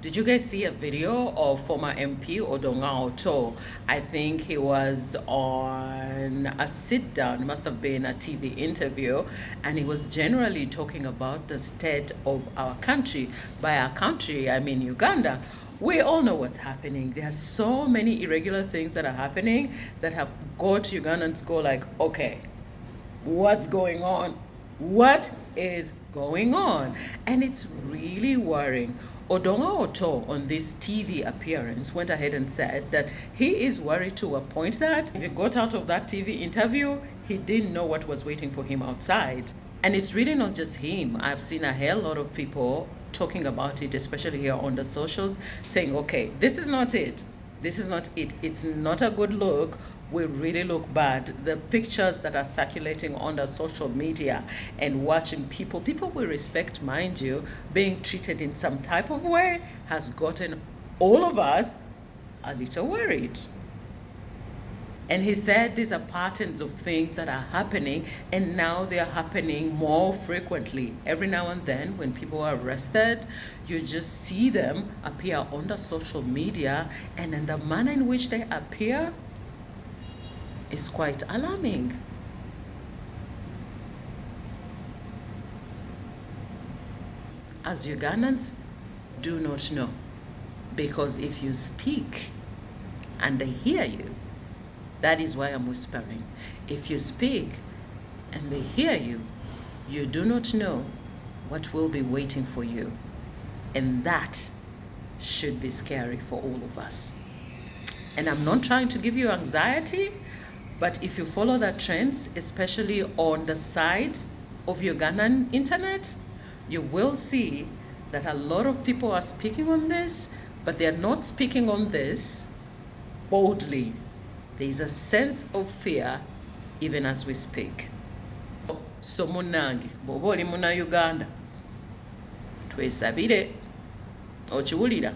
Did you guys see a video of former MP Odonga Otto? I think he was on a sit down, must have been a TV interview, and he was generally talking about the state of our country. By our country, I mean Uganda. We all know what's happening. There are so many irregular things that are happening that have got Ugandans go like, okay, what's going on? What is going on? And it's really worrying. Odonga Otto on this TV appearance went ahead and said that he is worried to a point that if he got out of that TV interview, he didn't know what was waiting for him outside. And it's really not just him. I've seen a hell lot of people talking about it, especially here on the socials, saying, okay, this is not it. This is not it. It's not a good look. We really look bad. The pictures that are circulating on the social media and watching people we respect, mind you, being treated in some type of way has gotten all of us a little worried. And he said these are patterns of things that are happening, and now they are happening more frequently. Every now and then, when people are arrested, you just see them appear on the social media, and in the manner in which they appear is quite alarming. As Ugandans, do not know, because if you speak and they hear you, that is why I'm whispering. If you speak and they hear you, you do not know what will be waiting for you. And that should be scary for all of us. And I'm not trying to give you anxiety, but if you follow the trends, especially on the side of Ugandan internet, you will see that a lot of people are speaking on this, but they are not speaking on this boldly. There is a sense of fear even as we speak. So munange, bw'oba oli muna Uganda, twesabire, okiwulira?